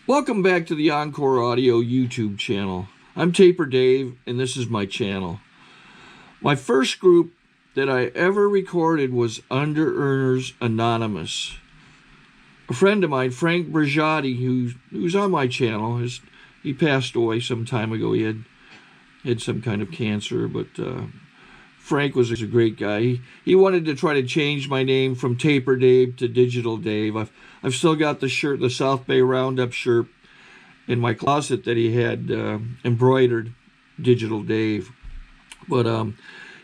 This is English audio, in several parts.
Welcome back to the Encore Audio YouTube channel. I'm Taper Dave, and this is my channel. My first group that I ever recorded was Underearners Anonymous. A friend of mine, Frank Brigiotti, who's on my channel, he passed away some time ago. He had some kind of cancer, but Frank was a great guy. He wanted to try to change my name from Taper Dave to Digital Dave. I've still got the shirt, the South Bay Roundup shirt, in my closet that he had embroidered Digital Dave. But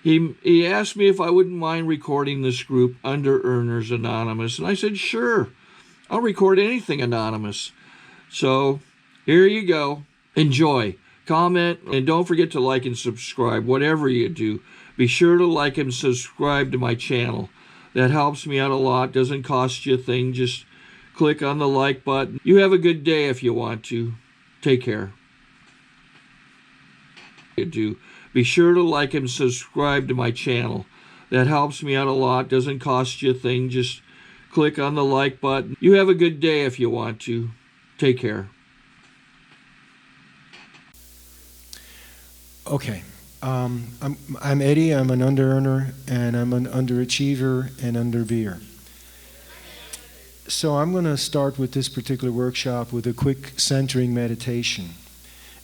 he asked me if I wouldn't mind recording this group, Underearners Anonymous, and I said, sure, I'll record anything anonymous. So here you go. Enjoy, comment, and don't forget to like and subscribe, whatever you do. Be sure to like and subscribe to my channel. That helps me out a lot. Doesn't cost you a thing. Just click on the like button. You have a good day if you want to. Take care. Be sure to like and subscribe to my channel. That helps me out a lot. Doesn't cost you a thing. Just click on the like button. You have a good day if you want to. Take care. Okay. I'm Eddie. I'm an underearner, and I'm an underachiever and underbeer. So I'm going to start with this particular workshop with a quick centering meditation.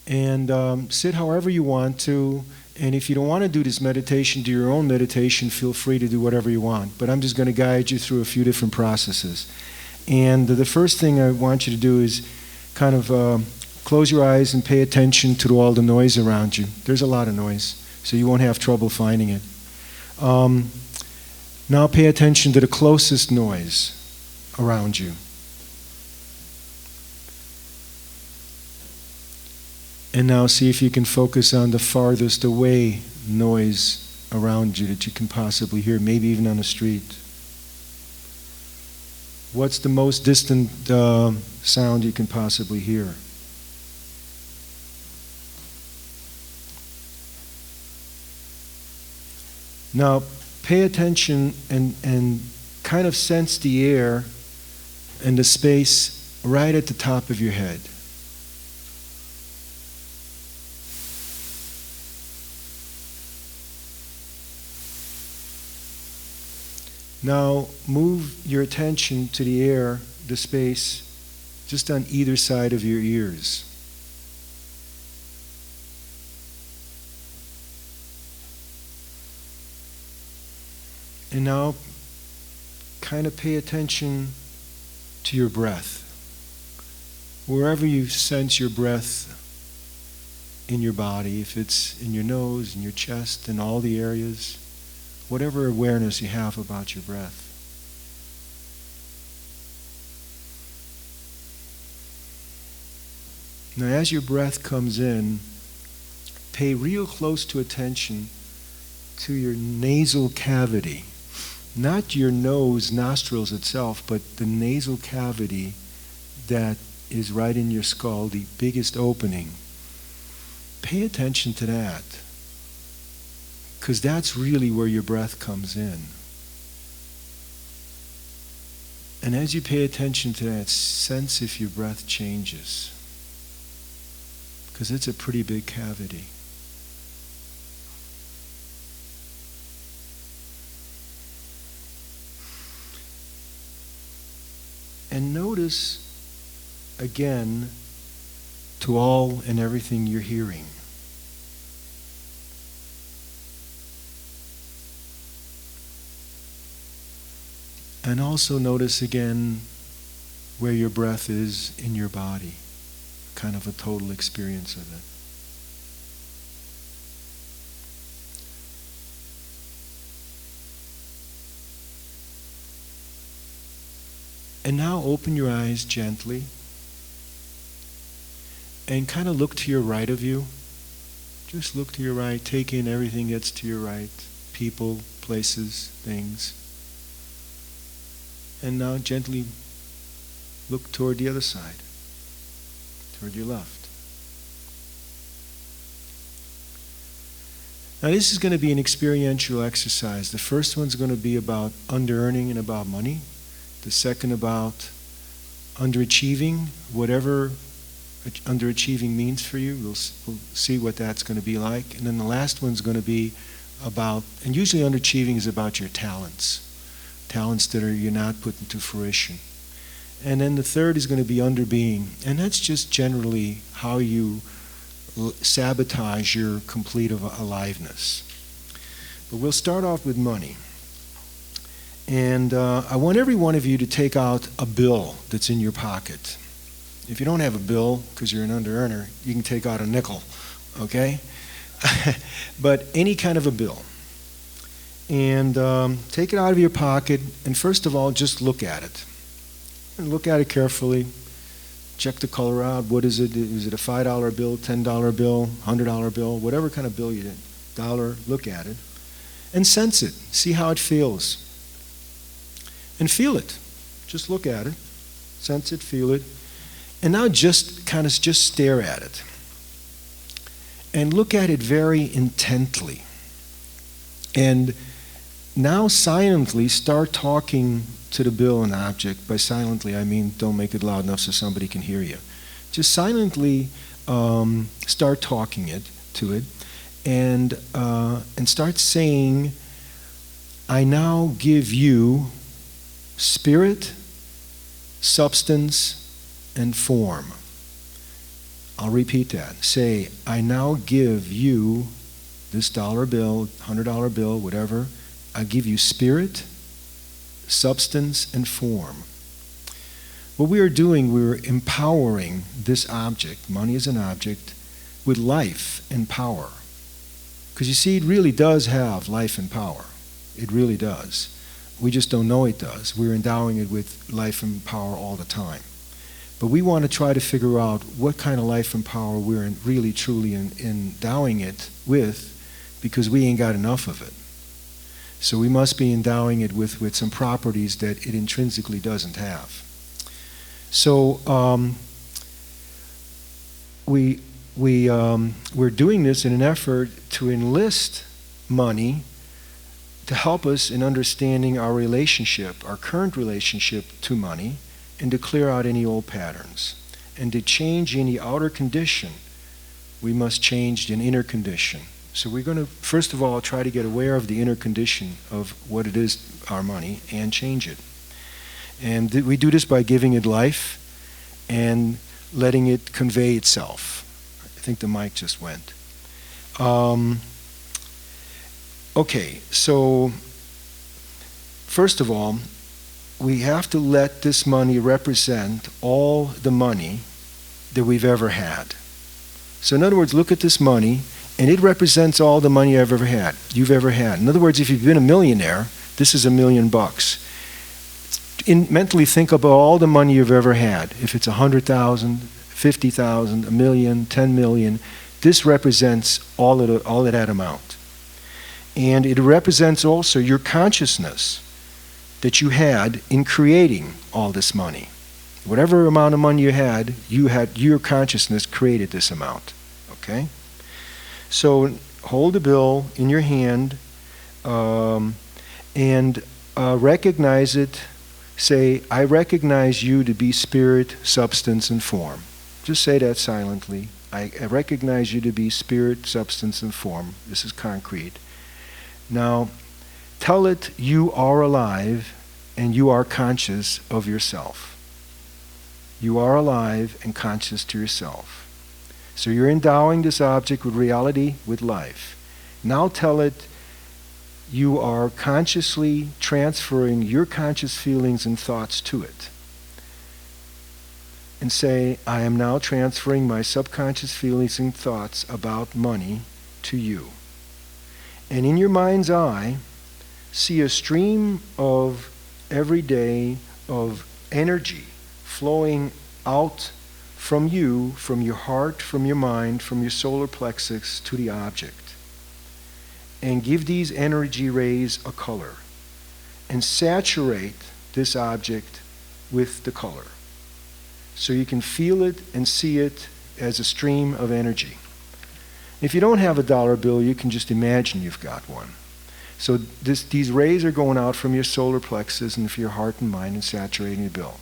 And sit however you want to. And if you don't want to do this meditation, do your own meditation, feel free to do whatever you want. But I'm just going to guide you through a few different processes. And the first thing I want you to do is kind of close your eyes and pay attention to all the noise around you. There's a lot of noise, so you won't have trouble finding it. Now pay attention to the closest noise around you. And now see if you can focus on the farthest away noise around you that you can possibly hear, maybe even on the street. What's the most distant sound you can possibly hear? Now, pay attention and kind of sense the air and the space right at the top of your head. Now, move your attention to the air, the space, just on either side of your ears. And now, kind of pay attention to your breath. Wherever you sense your breath in your body, if it's in your nose, in your chest, in all the areas, whatever awareness you have about your breath. Now, as your breath comes in, pay real close to attention to your nasal cavity. Not your nose, nostrils itself, but the nasal cavity that is right in your skull, the biggest opening. Pay attention to that, because that's really where your breath comes in. And as you pay attention to that, sense if your breath changes, because it's a pretty big cavity. And notice, again, to all and everything you're hearing. And also notice again where your breath is in your body, kind of a total experience of it. And now open your eyes gently and kind of look to your right of you. Just look to your right, take in everything that's to your right, people, places, things. And now gently look toward the other side, toward your left. Now this is going to be an experiential exercise. The first one's going to be about under-earning and about money. The second about underachieving, whatever underachieving means for you. We'll see what that's going to be like. And then the last one's going to be about, and usually underachieving is about your talents that you're not putting to fruition. And then the third is going to be underbeing, and that's just generally how you sabotage your complete aliveness. But we'll start off with money. And I want every one of you to take out a bill that's in your pocket. If you don't have a bill, because you're an under-earner, you can take out a nickel, okay? But any kind of a bill. And take it out of your pocket, and first of all, just look at it. And look at it carefully. Check the color out. What is it? Is it a $5 bill, $10 bill, $100 bill, whatever kind of bill you did? Dollar, look at it. And sense it. See how it feels. And feel it. Just look at it. Sense it, feel it. And now just stare at it. And look at it very intently. And now silently start talking to the bill and object. By silently, I mean don't make it loud enough so somebody can hear you. Just silently start talking to it, and start saying, I now give you spirit, substance, and form. I'll repeat that. Say, I now give you this dollar bill, $100 bill, whatever. I give you spirit, substance, and form. What we are doing, we're empowering this object, money is an object, with life and power. Because you see, it really does have life and power. It really does. We just don't know it does. We're endowing it with life and power all the time. But we want to try to figure out what kind of life and power we're really truly endowing it with, because we ain't got enough of it. So we must be endowing it with some properties that it intrinsically doesn't have. So we're doing this in an effort to enlist money to help us in understanding our relationship, our current relationship to money, and to clear out any old patterns. And to change any outer condition, we must change an inner condition. So we're going to, first of all, try to get aware of the inner condition of what it is, our money, and change it. And we do this by giving it life and letting it convey itself. I think the mic just went. Okay, so first of all, we have to let this money represent all the money that we've ever had. So in other words, look at this money, and it represents all the money you've ever had. In other words, if you've been a millionaire, this is $1 million. Mentally think about all the money you've ever had. If it's 100,000, 50,000, $1 million, 10 million, this represents all of that amount. And it represents also your consciousness that you had in creating all this money. Whatever amount of money you had, your consciousness created this amount. Okay? So hold the bill in your hand and recognize it. Say, I recognize you to be spirit, substance, and form. Just say that silently. I recognize you to be spirit, substance, and form. This is concrete. Now, tell it you are alive and you are conscious of yourself. You are alive and conscious to yourself. So you're endowing this object with reality, with life. Now tell it you are consciously transferring your conscious feelings and thoughts to it. And say, I am now transferring my subconscious feelings and thoughts about money to you. And in your mind's eye, see a stream of every day of energy flowing out from you, from your heart, from your mind, from your solar plexus to the object. And give these energy rays a color. And saturate this object with the color. So you can feel it and see it as a stream of energy. If you don't have a dollar bill, you can just imagine you've got one. So these rays are going out from your solar plexus and from your heart and mind and saturating the bill.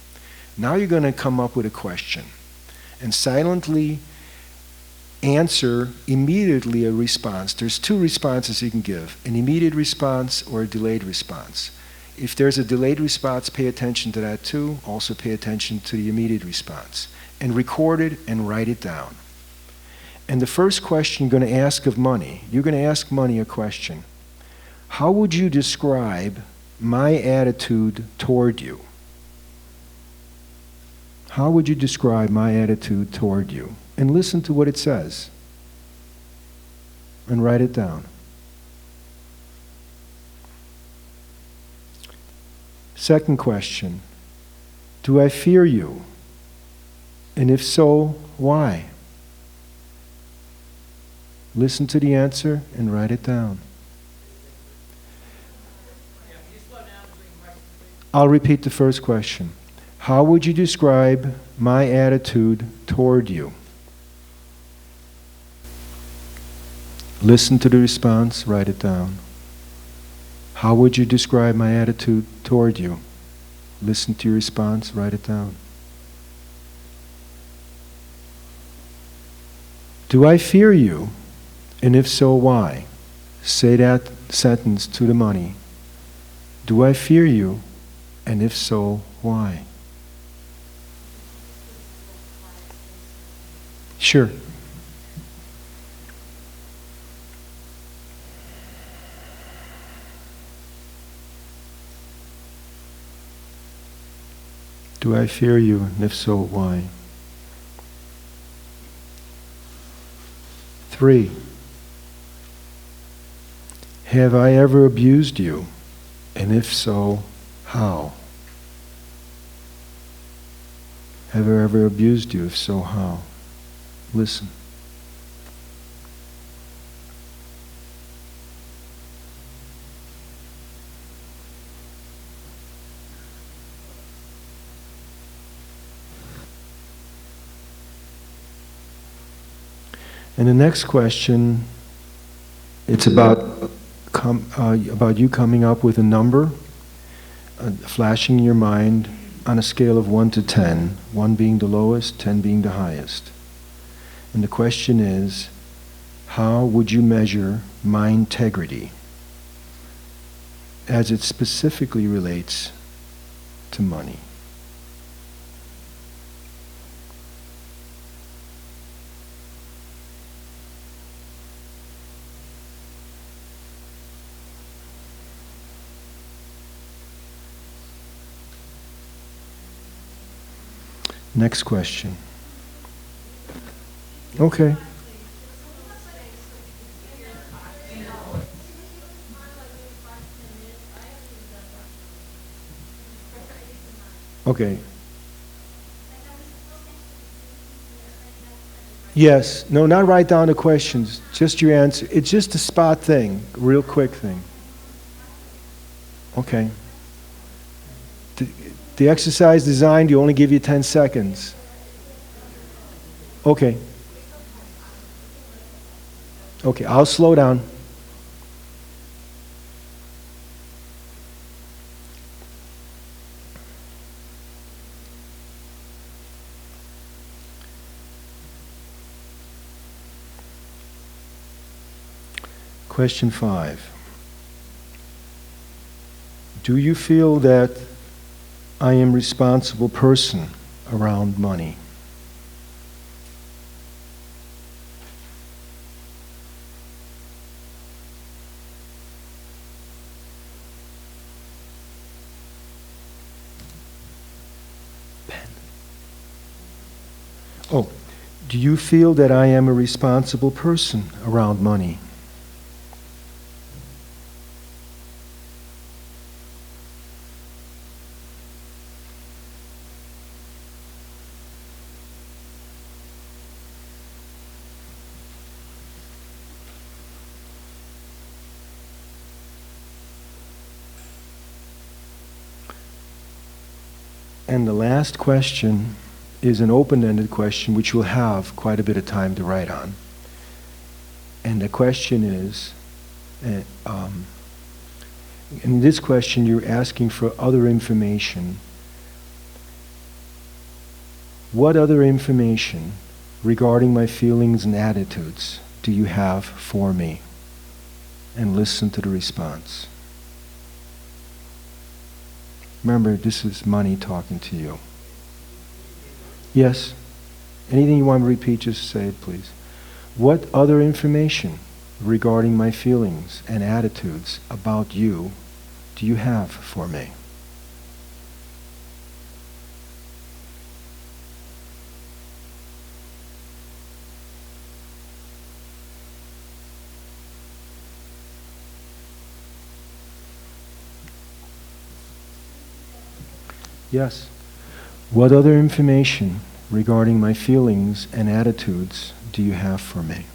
Now you're going to come up with a question. and silently answer immediately a response. There's two responses you can give, an immediate response or a delayed response. If there's a delayed response, pay attention to that too. Also pay attention to the immediate response. And record it and write it down. And the first question you're going to ask of money, you're going to ask money a question. How would you describe my attitude toward you? How would you describe my attitude toward you? And listen to what it says. And write it down. Second question, do I fear you? And if so, why? Listen to the answer and write it down. I'll repeat the first question. How would you describe my attitude toward you? Listen to the response, write it down. How would you describe my attitude toward you? Listen to your response, write it down. Do I fear you? And if so, why? Say that sentence to the money. Do I fear you? And if so, why? Sure. Do I fear you? And if so, why? 3. Have I ever abused you? And if so, how? Have I ever abused you? If so, how? Listen. And the next question, it's about you coming up with a number, flashing in your mind on a scale of 1 to 10, 1 being the lowest, 10 being the highest. And the question is, how would you measure my integrity as it specifically relates to money? Next question. Okay. Okay. Yes. No, not write down the questions. Just your answer. It's just a spot thing, real quick thing. Okay. The exercise designed, you only give you 10 seconds. Okay. Okay, I'll slow down. Question 5. Do you feel that I am a responsible person around money? Oh, do you feel that I am a responsible person around money? And the last question is an open-ended question which you'll have quite a bit of time to write on. And the question is, in this question you're asking for other information. What other information regarding my feelings and attitudes do you have for me? And listen to the response. Remember, this is money talking to you. Yes? Anything you want to repeat, just say it, please. What other information regarding my feelings and attitudes about you do you have for me? Yes. What other information regarding my feelings and attitudes do you have for me?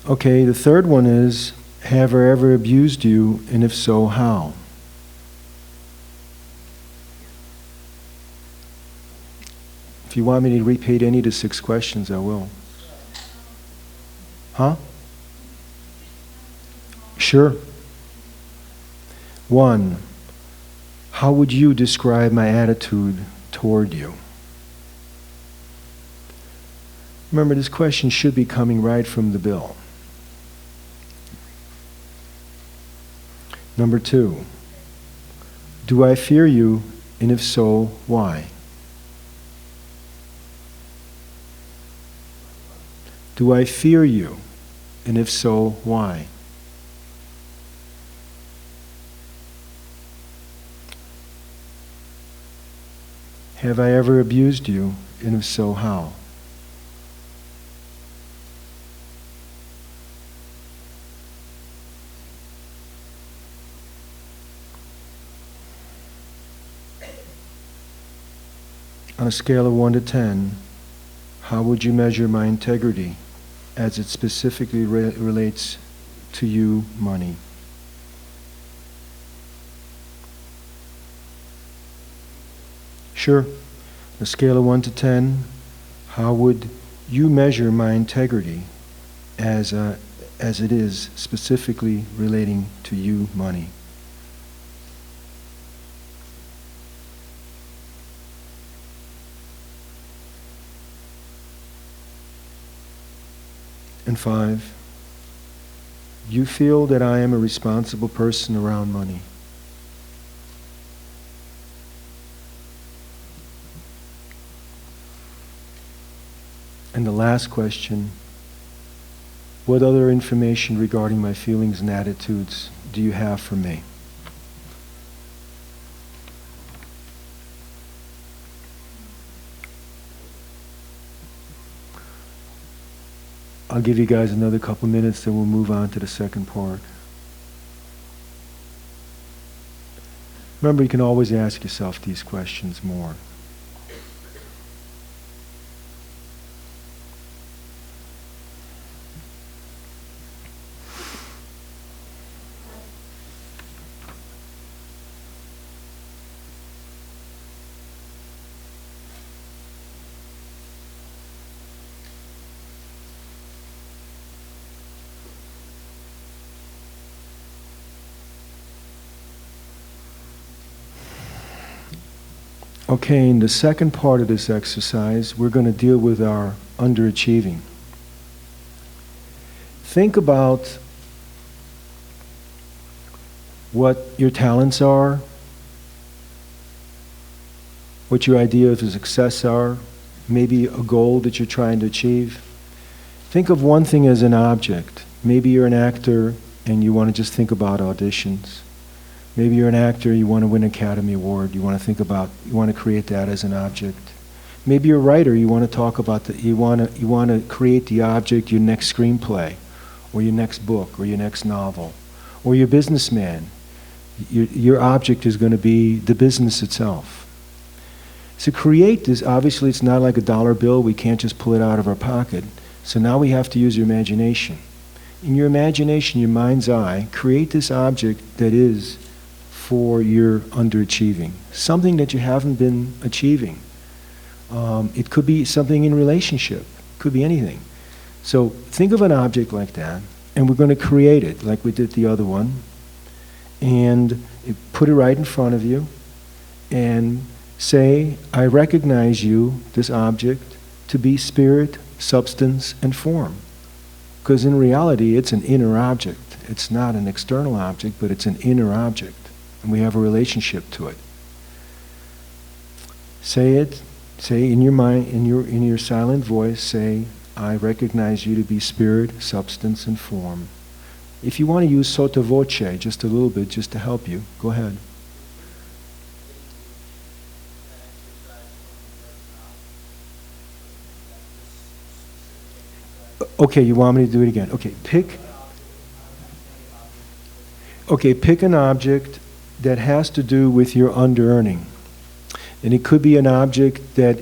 Okay, the third one is, have I ever abused you, and if so, how? If you want me to repeat any of the 6 questions, I will. Huh? Sure. 1, how would you describe my attitude toward you? Remember, this question should be coming right from the bill. Number 2, do I fear you, and if so, why? Do I fear you, and if so, why? Have I ever abused you, and if so, how? On a scale of 1 to 10, how would you measure my integrity as it specifically relates to you, money? Sure. On a scale of 1 to 10, how would you measure my integrity as it is specifically relating to you, money? And 5, you feel that I am a responsible person around money. And the last question, what other information regarding my feelings and attitudes do you have for me? I'll give you guys another couple minutes, then we'll move on to the second part. Remember, you can always ask yourself these questions more. Okay, in the second part of this exercise, we're going to deal with our underachieving. Think about what your talents are, what your idea of success are, maybe a goal that you're trying to achieve. Think of one thing as an object. Maybe you're an actor and you want to just think about auditions. Maybe you're an actor, you want to win an Academy Award, you want to create that as an object. Maybe you're a writer, you want to talk about you want to create the object, your next screenplay, or your next book, or your next novel. Or you're a businessman, your object is going to be the business itself. To create this, obviously it's not like a dollar bill, we can't just pull it out of our pocket. So now we have to use your imagination. In your imagination, your mind's eye, create this object that is for your underachieving, something that you haven't been achieving. It could be something in relationship, could be anything. So think of an object like that, And we're going to create it like we did the other one. And put it right in front of you and say, I recognize you, this object, to be spirit, substance, and form. Because in reality, it's an inner object. It's not an external object, but it's an inner object. And we have a relationship to it. Say it. Say in your mind, in your silent voice, say, I recognize you to be spirit, substance, and form. If you want to use sotto voce just a little bit, just to help you, go ahead. Okay, you want me to do it again? Okay, pick an object that has to do with your underearning. And it could be an object that,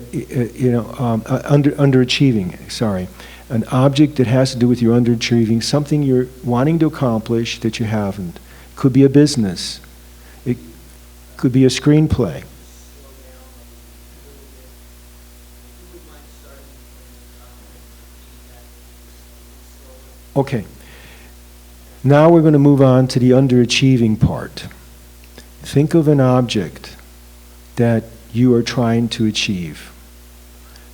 underachieving, sorry. An object that has to do with your underachieving, something you're wanting to accomplish that you haven't. Could be a business. It could be a screenplay. Okay. Now we're going to move on to the underachieving part. Think of an object that you are trying to achieve.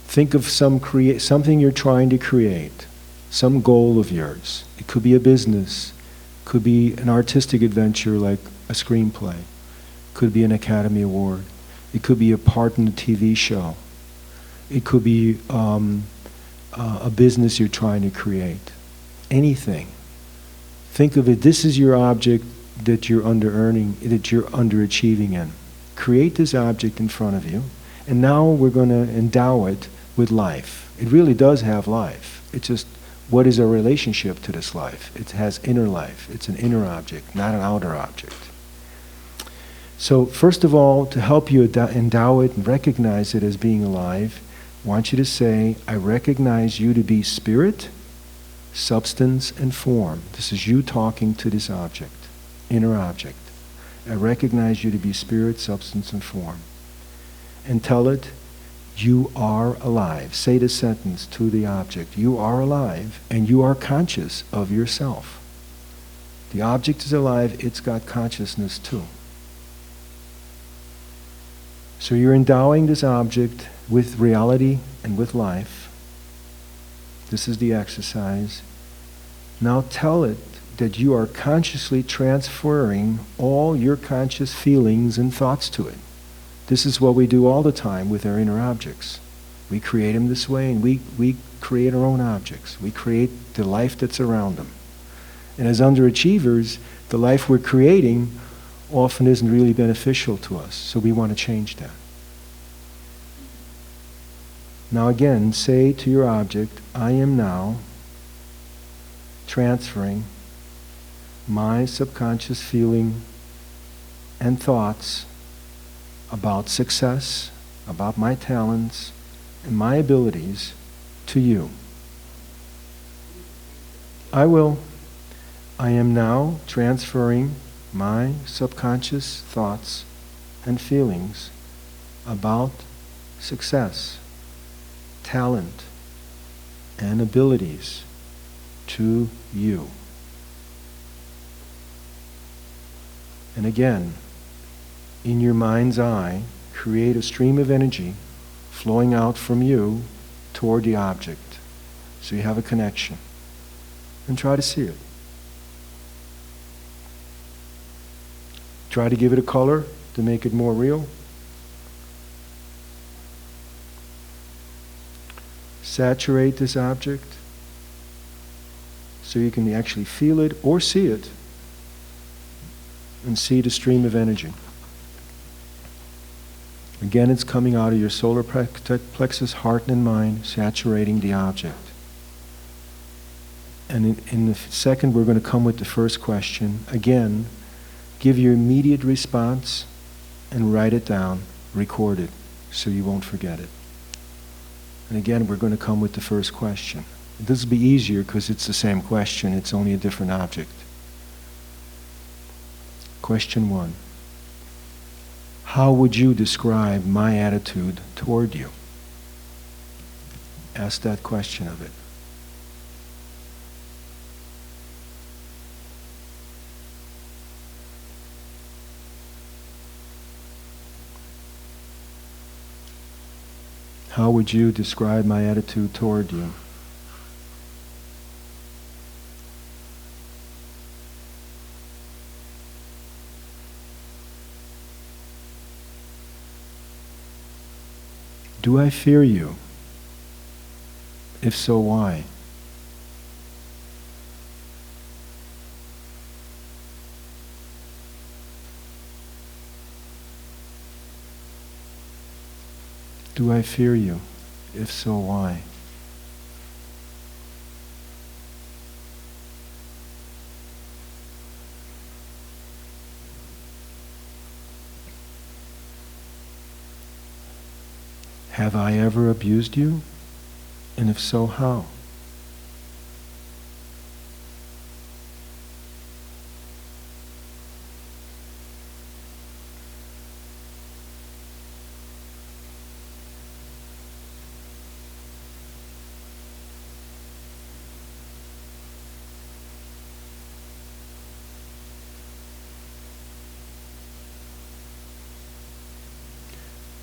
Think of something you're trying to create, some goal of yours. It could be a business, could be an artistic adventure like a screenplay, could be an Academy Award, it could be a part in a TV show, it could be a business you're trying to create. Anything. Think of it, this is your object that you're underearning, that you're underachieving in. Create this object in front of you, and now we're going to endow it with life. It really does have life. It's just, what is our relationship to this life? It has inner life. It's an inner object, not an outer object. So first of all, to help you endow it and recognize it as being alive, I want you to say, I recognize you to be spirit, substance, and form. This is you talking to this object, inner object. I recognize you to be spirit, substance, and form. And tell it, you are alive. Say the sentence to the object, you are alive, and you are conscious of yourself. The object is alive, it's got consciousness too. So you're endowing this object with reality and with life. This is the exercise. Now tell it that you are consciously transferring all your conscious feelings and thoughts to it. This is what we do all the time with our inner objects. We create them this way, and we create our own objects. We create the life that's around them. And as underachievers, the life we're creating often isn't really beneficial to us, so we want to change that. Now again, say to your object, I am now transferring my subconscious feeling and thoughts about success, about my talents, and my abilities to you. I am now transferring my subconscious thoughts and feelings about success, talent, and abilities to you. And again, in your mind's eye, create a stream of energy flowing out from you toward the object. So you have a connection. And try to see it. Try to give it a color to make it more real. Saturate this object so you can actually feel it or see it and see the stream of energy. Again, it's coming out of your solar plexus, heart and mind, saturating the object. And in the second, we're going to come with the first question. Again, give your immediate response and write it down, record it, so you won't forget it. And again, we're going to come with the first question. This will be easier because it's the same question, it's only a different object. Question 1. How would you describe my attitude toward you? Ask that question of it. how would you describe my attitude toward you? Do I fear you? If so, why? Do I fear you? If so, why? Have I ever abused you? And if so, how?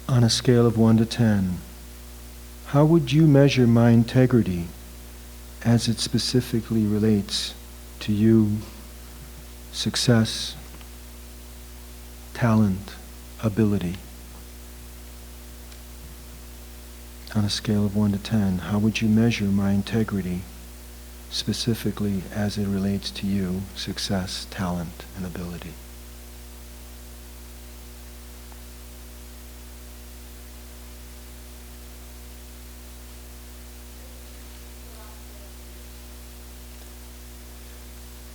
On a scale of 1 to 10, how would you measure my integrity as it specifically relates to you, success, talent, ability? On a scale of 1 to 10, how would you measure my integrity specifically as it relates to you, success, talent, and ability?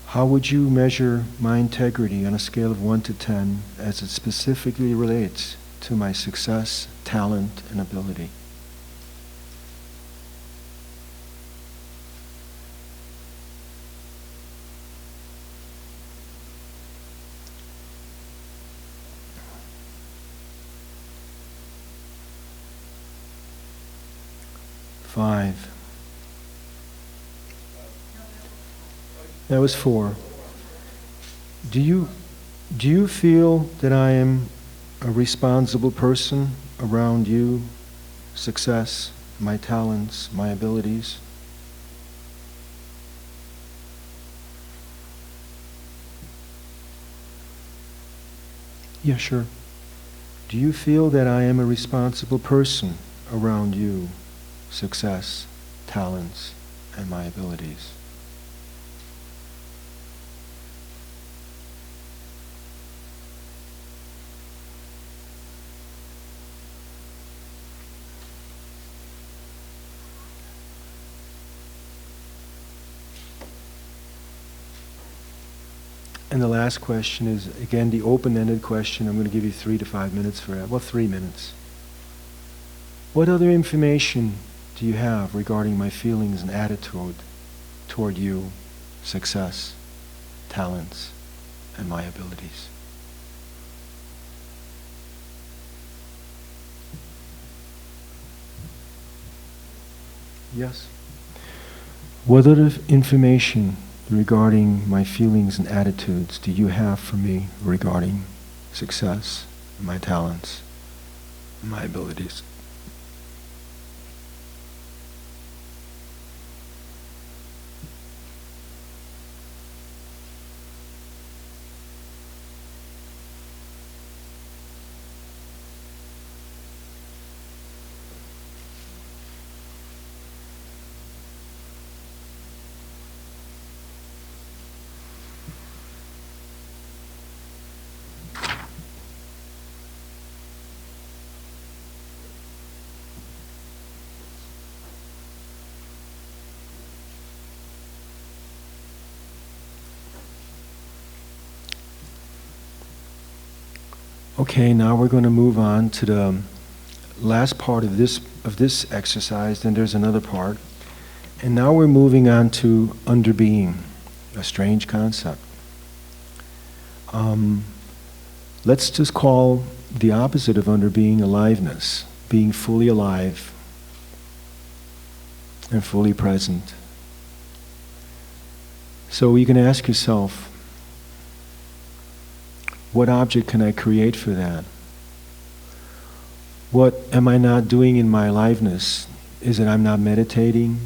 How would you measure my integrity on a scale of 1 to 10 as it specifically relates to my success, talent, and ability? Five. That was 4. Do you feel that I am a responsible person around you, success, my talents, my abilities? Yeah, sure. Do you feel that I am a responsible person around you, success, talents, and my abilities? And the last question is, again, the open-ended question. I'm going to give you 3 to 5 minutes for that. Well, 3 minutes. What other information do you have regarding my feelings and attitude toward you, success, talents, and my abilities? Yes. What other information regarding my feelings and attitudes do you have for me regarding success, my talents, and my abilities? Okay, now we're going to move on to the last part of this exercise. Then there's another part. And now we're moving on to underbeing, a strange concept. Let's just call the opposite of underbeing aliveness, being fully alive and fully present. So you can ask yourself, what object can I create for that? What am I not doing in my aliveness? Is it I'm not meditating?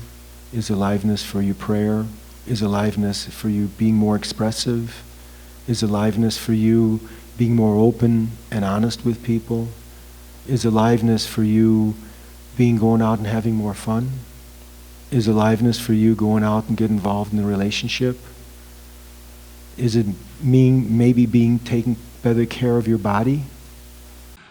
Is aliveness for you prayer? Is aliveness for you being more expressive? Is aliveness for you being more open and honest with people? Is aliveness for you being going out and having more fun? Is aliveness for you going out and get involved in a relationship? Is it maybe being taking better care of your body?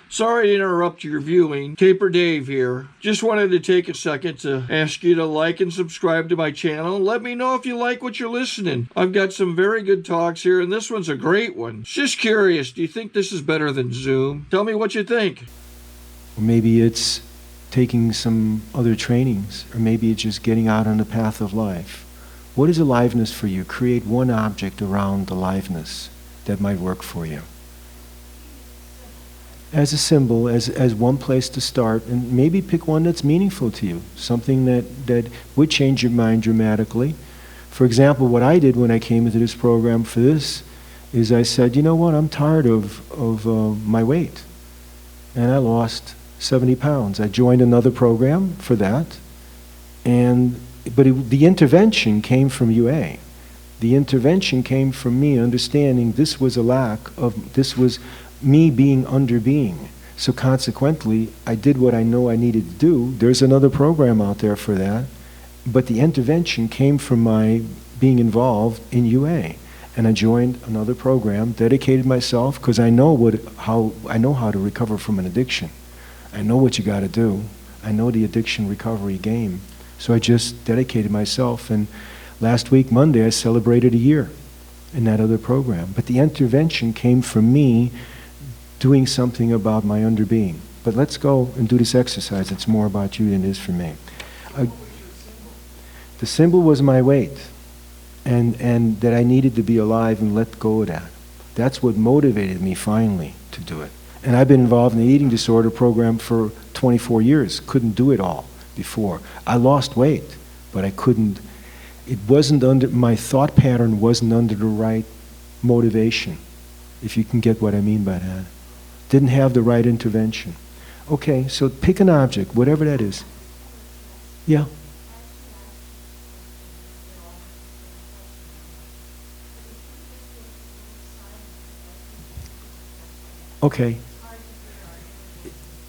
Sorry to interrupt your viewing. Taper Dave here. Just wanted to take a second to ask you to like and subscribe to my channel. Let me know if you like what you're listening. I've got some very good talks here, and this one's a great one. Just curious, do you think this is better than Zoom? Tell me what you think. Or maybe it's taking some other trainings, or maybe it's just getting out on the path of life. What is aliveness for you? Create one object around aliveness that might work for you. As a symbol, as one place to start, and maybe pick one that's meaningful to you, something that would change your mind dramatically. For example, what I did when I came into this program for this is I said, you know what, I'm tired of my weight. And I lost 70 pounds. I joined another program for that, but the intervention came from UA. The intervention came from me understanding this was this was me being under being. So consequently, I did what I know I needed to do. There's another program out there for that, but the intervention came from my being involved in UA. And I joined another program, dedicated myself, because I know how to recover from an addiction. I know what you got to do. I know the addiction recovery game. So I just dedicated myself, and last week, Monday, I celebrated a year in that other program. But the intervention came from me doing something about my underbeing. But let's go and do this exercise. It's more about you than it is for me. The symbol was my weight, and that I needed to be alive and let go of that. That's what motivated me finally to do it. And I've been involved in the eating disorder program for 24 years. Couldn't do it all before. I lost weight, but I couldn't. It wasn't under, my thought pattern wasn't under the right motivation, if you can get what I mean by that. Didn't have the right intervention. Okay, so pick an object, whatever that is. Yeah. Okay.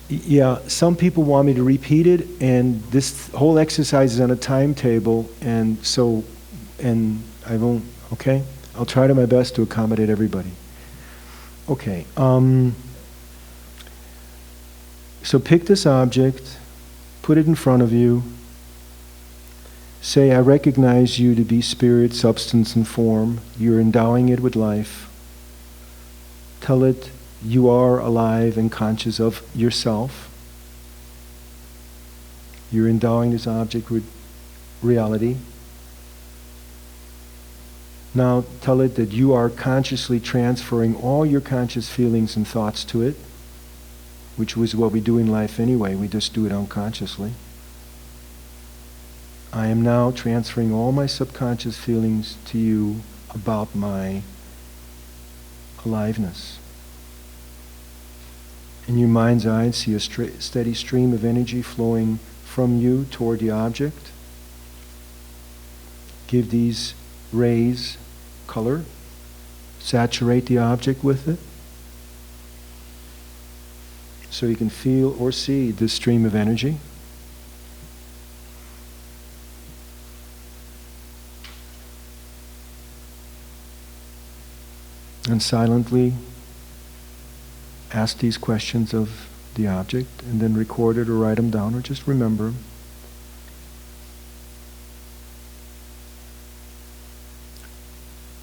Yeah, some people want me to repeat it, and this whole exercise is on a timetable, and I won't, okay? I'll try to my best to accommodate everybody. Okay, so pick this object, put it in front of you, say, I recognize you to be spirit, substance, and form. You're endowing it with life. Tell it you are alive and conscious of yourself. You're endowing this object with reality. Now tell it that you are consciously transferring all your conscious feelings and thoughts to it, which was what we do in life anyway. We just do it unconsciously. I am now transferring all my subconscious feelings to you about my aliveness. In your mind's eye, see a steady stream of energy flowing from you toward the object. Give these rays color. Saturate the object with it, so you can feel or see this stream of energy. And silently ask these questions of the object, and then record it or write them down, or just remember them.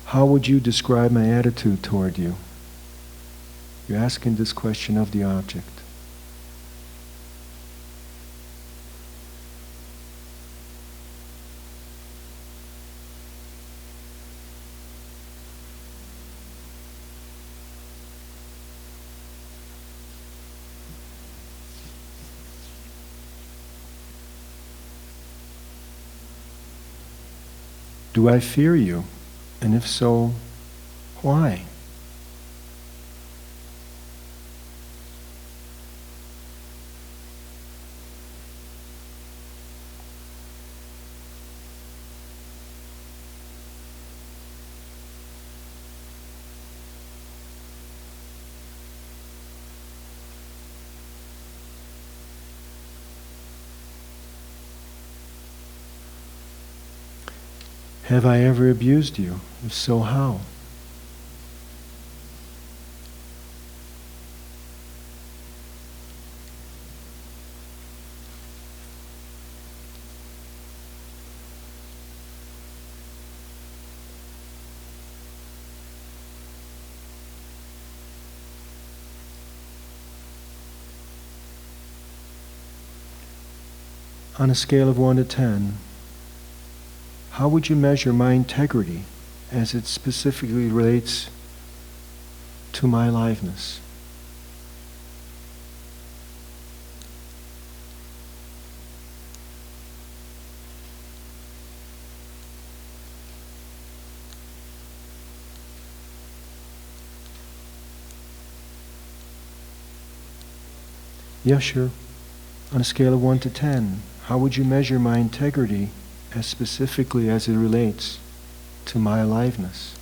How would you describe my attitude toward you? You're asking this question of the object. Do I fear you? And if so, why? Have I ever abused you? If so, how? On a scale of 1 to 10, how would you measure my integrity as it specifically relates to my aliveness? Yeah, sure. On a scale of 1 to 10, how would you measure my integrity as specifically as it relates to my aliveness?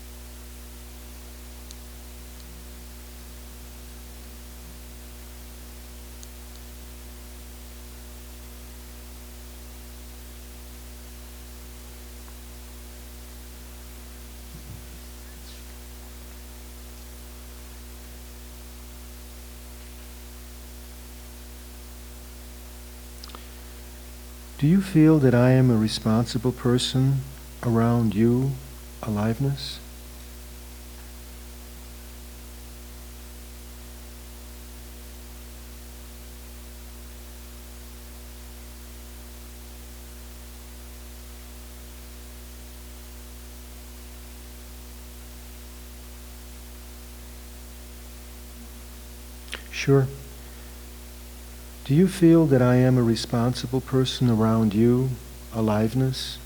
Do you feel that I am a responsible person around you, aliveness? Sure. Do you feel that I am a responsible person around you, aliveness?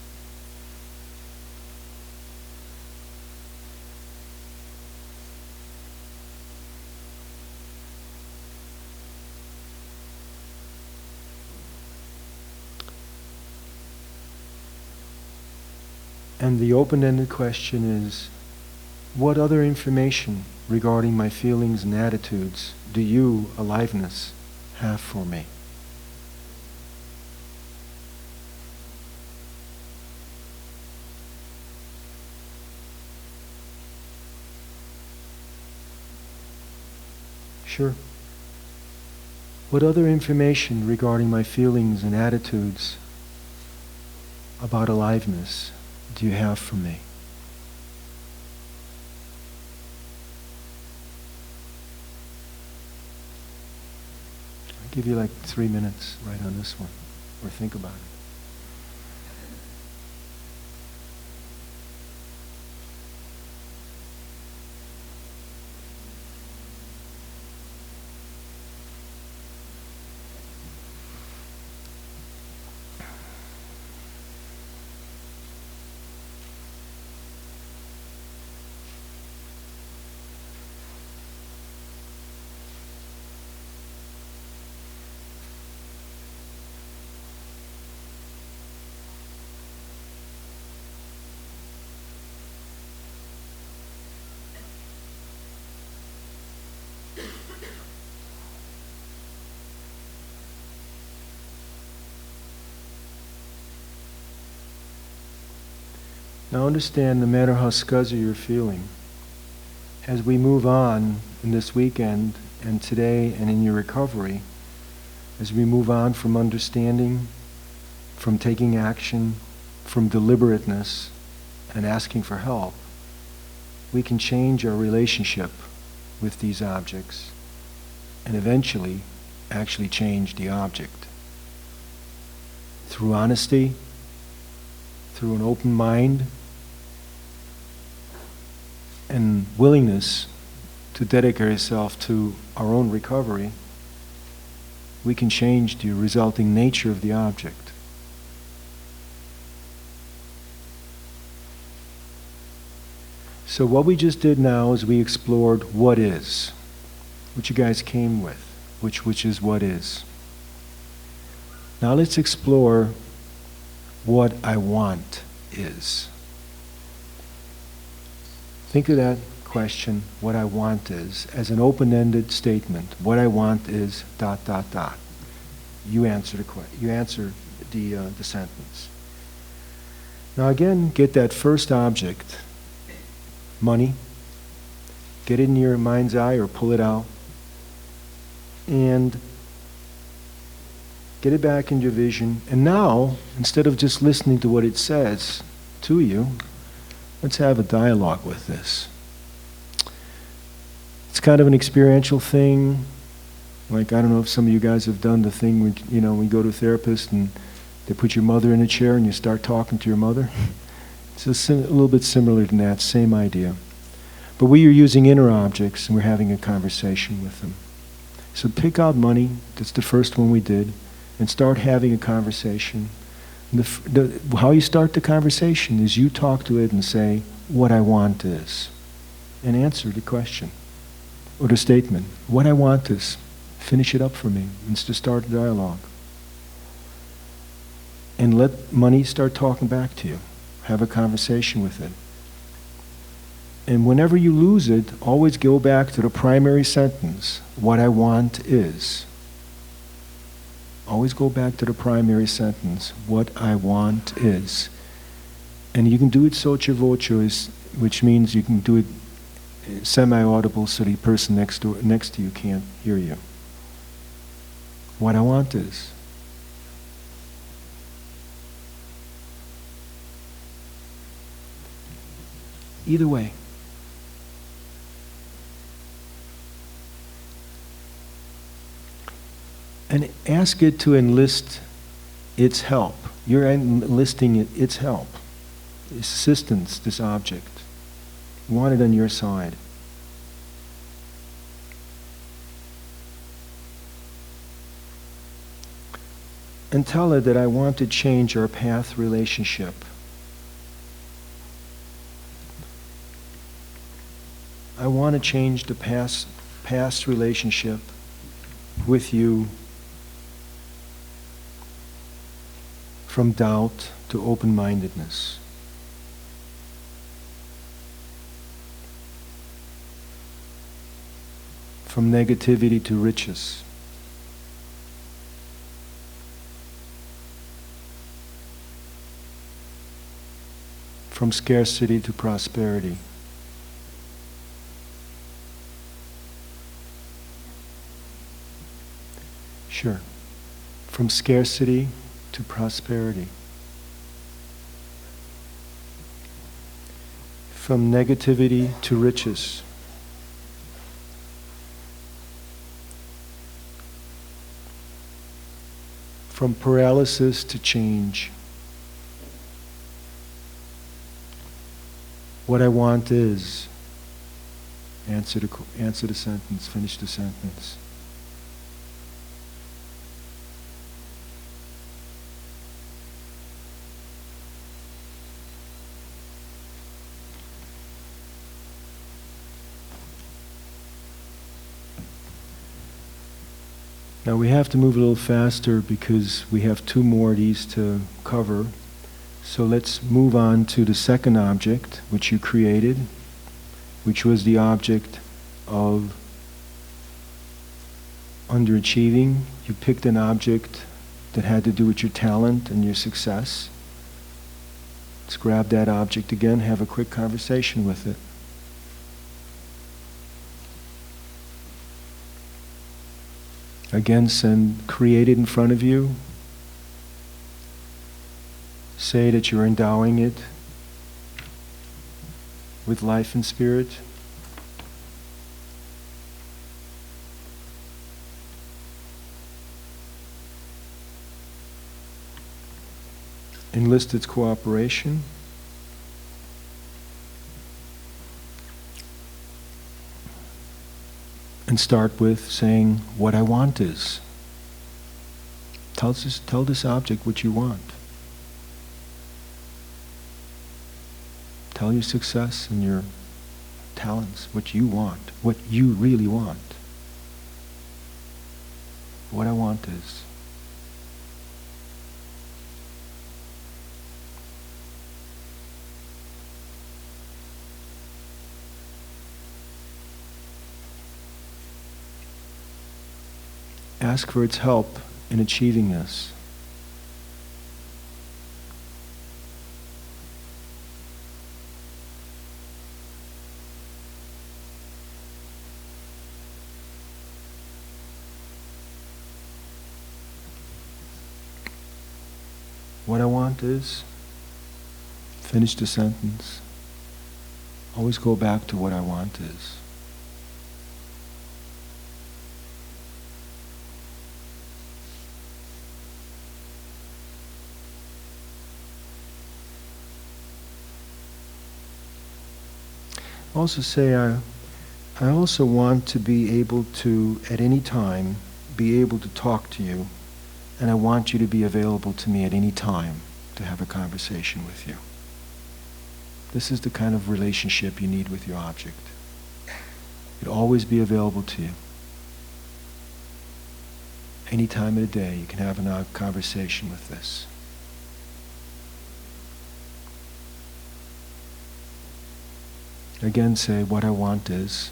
And the open-ended question is, what other information regarding my feelings and attitudes do you, aliveness, have for me? Sure. What other information regarding my feelings and attitudes about aliveness do you have for me? Give you like 3 minutes right on this one, or think about it. Now understand, no matter how scuzzy you're feeling, as we move on in this weekend and today and in your recovery, as we move on from understanding, from taking action, from deliberateness and asking for help, we can change our relationship with these objects and eventually actually change the object. Through honesty, through an open mind, and willingness to dedicate ourselves to our own recovery, we can change the resulting nature of the object. So what we just did now is we explored what is, which you guys came with, which is what is. Now let's explore what I want is. Think of that question, what I want is, as an open-ended statement. What I want is ... You answer the sentence. Now again, get that first object, money, get it in your mind's eye or pull it out, and get it back in your vision. And now, instead of just listening to what it says to you, let's have a dialogue with this. It's kind of an experiential thing. Like, I don't know if some of you guys have done the thing when, you know, when you go to a therapist and they put your mother in a chair and you start talking to your mother. It's a little bit similar to that, same idea. But we are using inner objects and we're having a conversation with them. So pick out money, that's the first one we did, and start having a conversation. How you start the conversation is you talk to it and say, what I want is, and answer the question, or the statement. What I want is, finish it up for me, and to start a dialogue. And let money start talking back to you. Have a conversation with it. And whenever you lose it, always go back to the primary sentence, what I want is. Always go back to the primary sentence, what I want is. And you can do it soce voce, which means you can do it semi-audible so the person next to you can't hear you. What I want is. Either way. And ask it to enlist its help. You're enlisting its help, its assistance, this object. You want it on your side. And tell it that I want to change our path relationship. I want to change the past relationship with you from doubt to open-mindedness. From negativity to riches. From scarcity to prosperity. Sure. From scarcity to prosperity. From negativity to riches. From paralysis to change. What I want is, answer the sentence, finish the sentence. Now we have to move a little faster because we have two more of these to cover. So let's move on to the second object which you created, which was the object of underachieving. You picked an object that had to do with your talent and your success. Let's grab that object again, have a quick conversation with it. Again, create it in front of you. Say that you're endowing it with life and spirit. Enlist its cooperation. And start with saying, what I want is. Tell this object what you want. Tell your success and your talents what you want, what you really want. What I want is. Ask for its help in achieving this. What I want is, finish the sentence. Always go back to what I want is. Also say, I also want to be able to, at any time, be able to talk to you, and I want you to be available to me at any time to have a conversation with you. This is the kind of relationship you need with your object. It'll always be available to you. Any time of the day, you can have a conversation with this. Again, say, what I want is.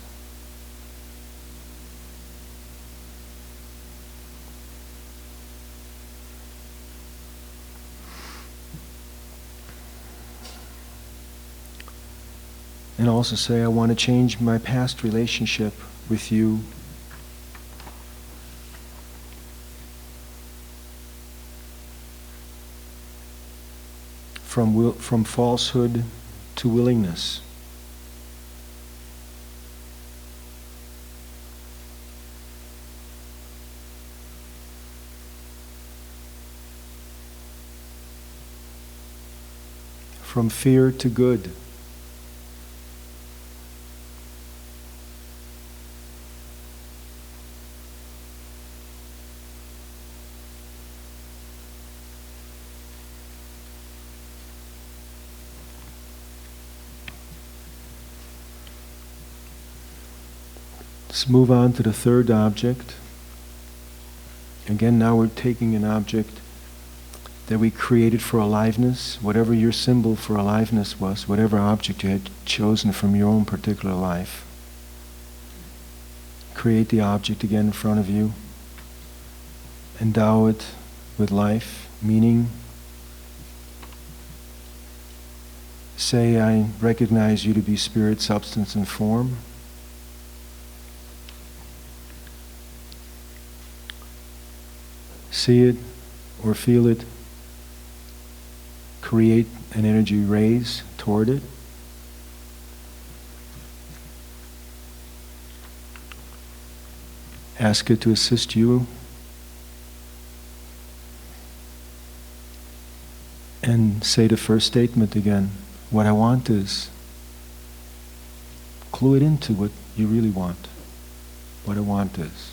And also say, I want to change my past relationship with you from falsehood to willingness. From fear to good. Let's move on to the third object. Again, now we're taking an object that we created for aliveness, whatever your symbol for aliveness was, whatever object you had chosen from your own particular life. Create the object again in front of you. Endow it with life, meaning. Say, I recognize you to be spirit, substance, and form. See it or feel it. Create an energy raise toward it. Ask it to assist you. And say the first statement again. What I want is. Clue it into what you really want. What I want is.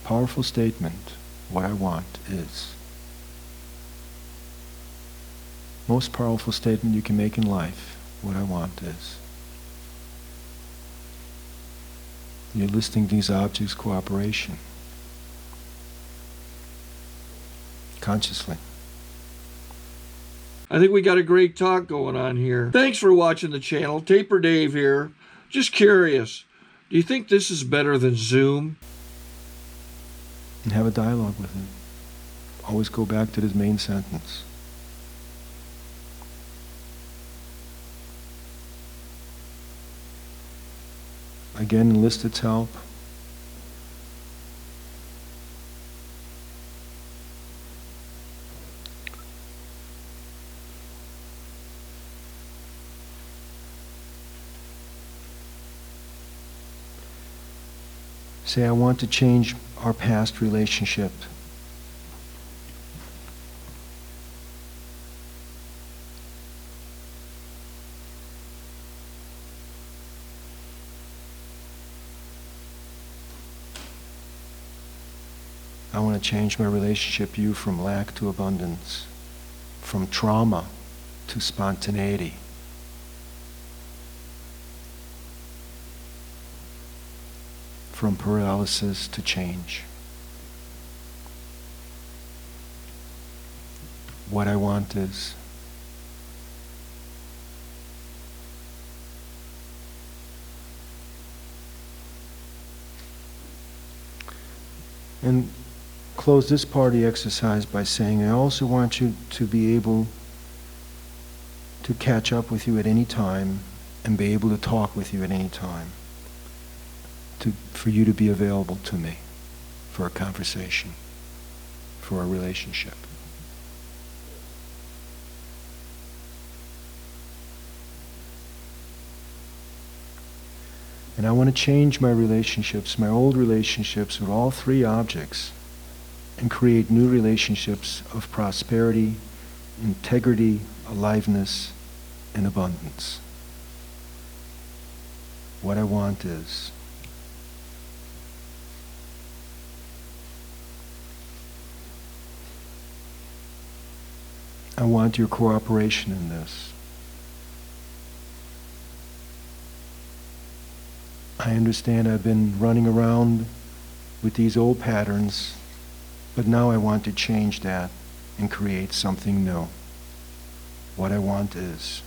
Powerful statement. What I want is. Most powerful statement you can make in life. What I want is. You're listing these objects' cooperation. Consciously. I think we got a great talk going on here. Thanks for watching the channel. Taper Dave here. Just curious, do you think this is better than Zoom? And have a dialogue with it. Always go back to this main sentence. Again, enlist its help. Say, I want to change our past relationship. I want to change my relationship to you from lack to abundance, from trauma to spontaneity. From paralysis to change. What I want is. And close this part of the exercise by saying, I also want you to be able to catch up with you at any time and be able to talk with you at any time. For you to be available to me for a conversation, for a relationship. And I want to change my relationships, my old relationships with all three objects, and create new relationships of prosperity, integrity, aliveness, and abundance. What I want is I want your cooperation in this. I understand I've been running around with these old patterns, but now I want to change that and create something new. What I want is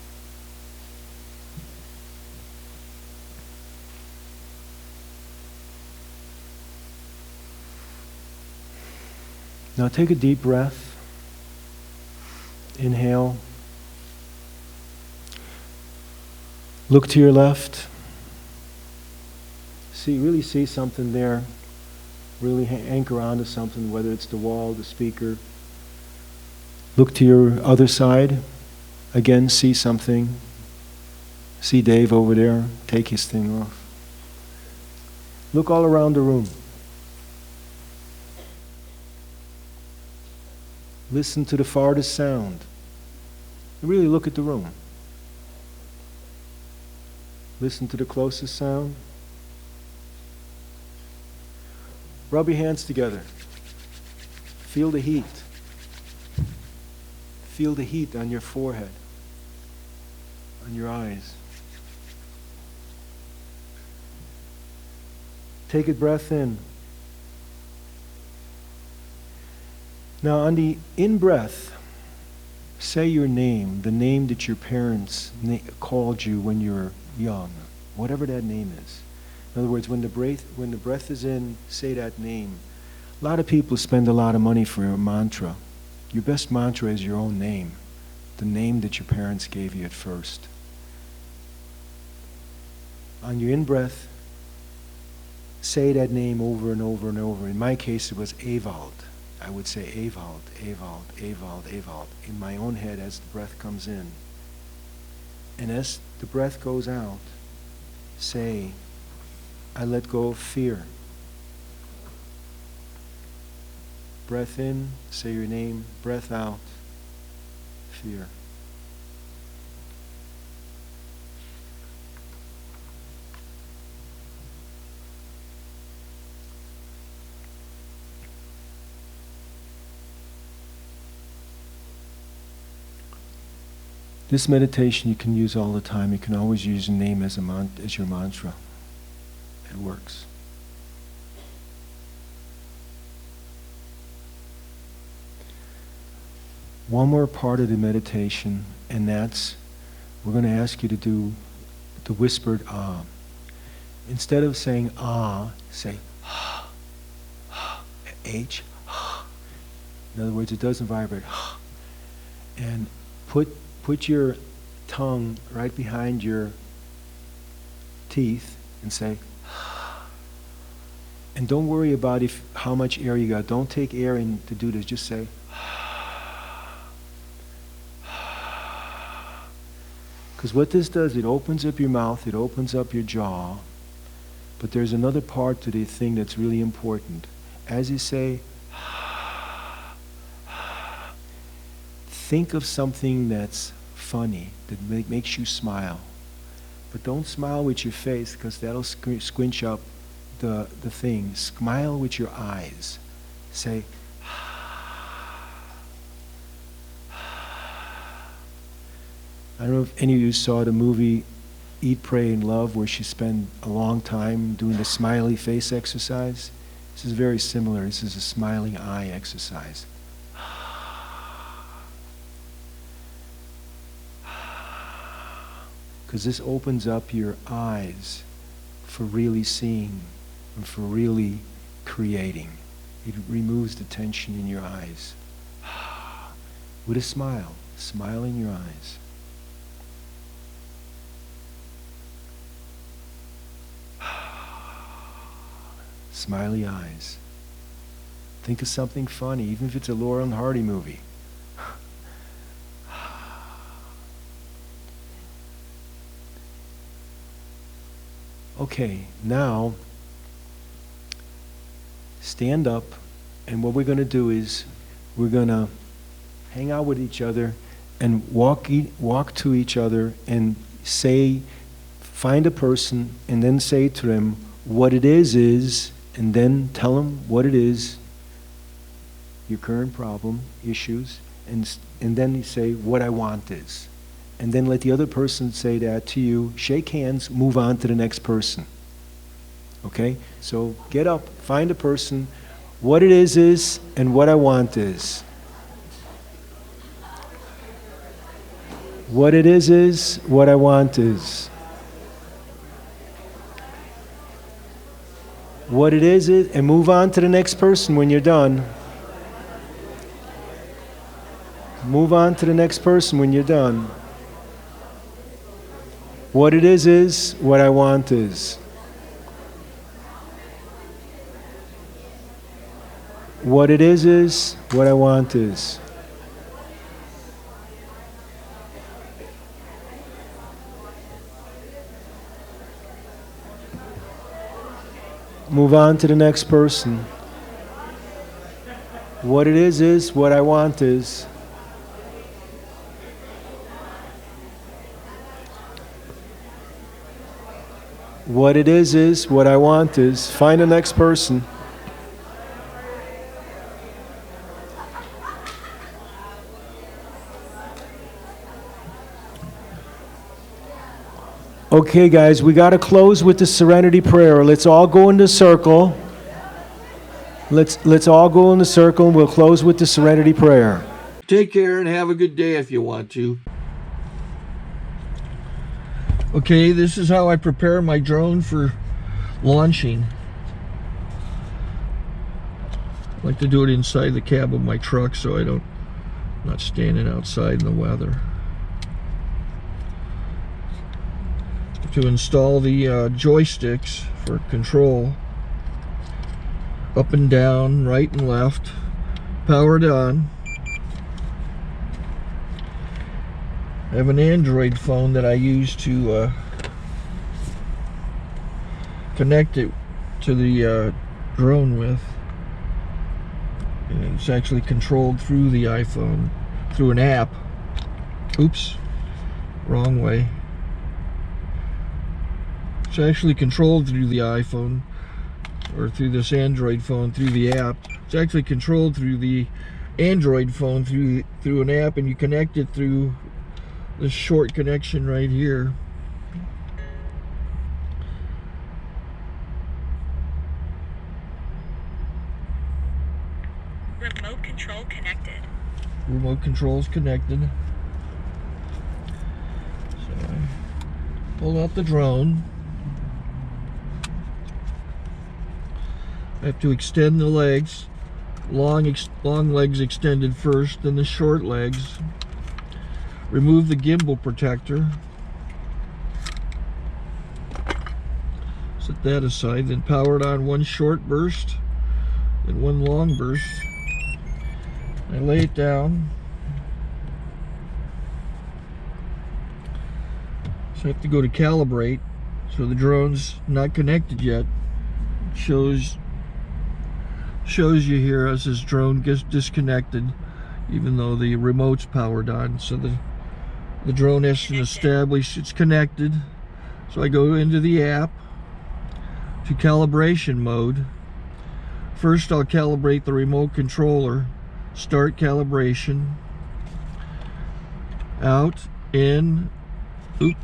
now take a deep breath. Inhale. Look to your left. Really see something there. Really anchor onto something, whether it's the wall, the speaker. Look to your other side. Again, see something. See Dave over there. Take his thing off. Look all around the room. Listen to the farthest sound. Really look at the room. Listen to the closest sound. Rub your hands together. Feel the heat. Feel the heat on your forehead, on your eyes. Take a breath in. Now on the in-breath, say your name, the name that your parents called you when you were young, whatever that name is. In other words, when the breath is in, say that name. A lot of people spend a lot of money for a mantra. Your best mantra is your own name, the name that your parents gave you at first. On your in-breath, say that name over and over and over. In my case, it was Evald. I would say Evald, Evald, Evald, Evald in my own head as the breath comes in. And as the breath goes out, say, I let go of fear. Breath in, say your name. Breath out, fear. This meditation you can use all the time. You can always use your name as your mantra. It works. One more part of the meditation, and that's, we're going to ask you to do the whispered ah. Instead of saying ah, say ha, ha, H, ha. In other words, it doesn't vibrate. Ha. And put your tongue right behind your teeth and say, and don't worry about how much air you got. Don't take air in to do this. Just say, because what this does, it opens up your mouth, it opens up your jaw, but there's another part to the thing that's really important. As you say, think of something that's funny, that makes you smile. But don't smile with your face, because that'll squinch up the thing. Smile with your eyes. Say, I don't know if any of you saw the movie Eat, Pray, and Love, where she spent a long time doing the smiley face exercise. This is very similar. This is a smiling eye exercise. Because this opens up your eyes for really seeing and for really creating. It removes the tension in your eyes. With a smile, smile in your eyes. Smiley eyes. Think of something funny, even if it's a Laurel and Hardy movie. Okay, now stand up, and what we're going to do is we're going to hang out with each other and walk to each other and say, find a person and then say to them what it is, and then tell them what it is, your current problem, issues, and then you say what I want is. And then let the other person say that to you, shake hands, move on to the next person. Okay? So get up, find a person, what it is, and what I want is. What it is, what I want is. What it is, and move on to the next person when you're done. Move on to the next person when you're done. What it is, what I want is. What it is, what I want is. Move on to the next person. What it is, what I want is. What it is, what I want is. Find the next person. Okay, guys, we got to close with the serenity prayer. Let's all go in the circle. Let's all go in the circle, and we'll close with the serenity prayer. Take care and have a good day if you want to. Okay, this is how I prepare my drone for launching. I like to do it inside the cab of my truck so I'm not standing outside in the weather. To install the joysticks for control, up and down, right and left, powered on. I have an Android phone that I use to connect it to the drone with. And it's actually controlled through the iPhone, through an app. Oops, wrong way. It's actually controlled through the iPhone, or through this Android phone, through the app. It's actually controlled through the Android phone, through an app, and you connect it through this short connection right here. Remote control connected. Remote control's connected. So I pull out the drone. I have to extend the legs. Long legs extended first, then the short legs. Remove the gimbal protector. Set that aside, then power it on one short burst, then one long burst. I lay it down. So I have to go to calibrate. So the drone's not connected yet. It shows you here as this drone gets disconnected, even though the remote's powered on. So the drone has to establish it's connected. So I go into the app to calibration mode. First I'll calibrate the remote controller. Start calibration. Out, in, oop,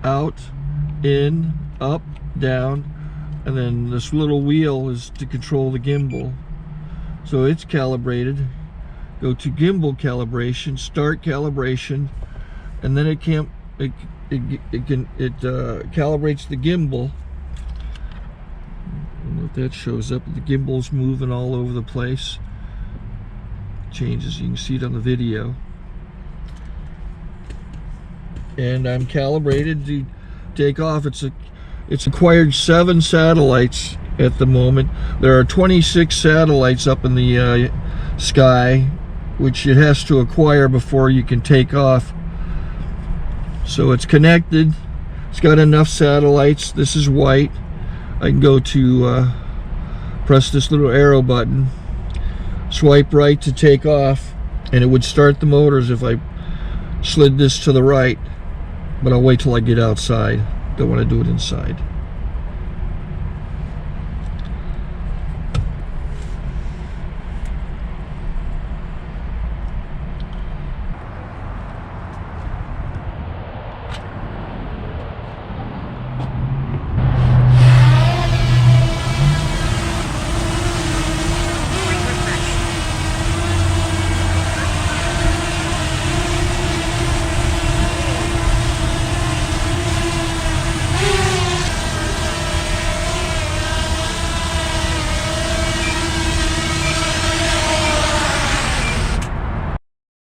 out, in, up, down, and then this little wheel is to control the gimbal. So it's calibrated. Go to gimbal calibration, start calibration, and then it calibrates the gimbal. I don't know if that shows up. The gimbal's moving all over the place. Changes, you can see it on the video. And I'm calibrated to take off. It's acquired 7 satellites at the moment. There are 26 satellites up in the sky, which it has to acquire before you can take off. So it's connected. It's got enough satellites. This is white. I can go to press this little arrow button, swipe right to take off, and it would start the motors if I slid this to the right, but I'll wait till I get outside. Don't want to do it inside.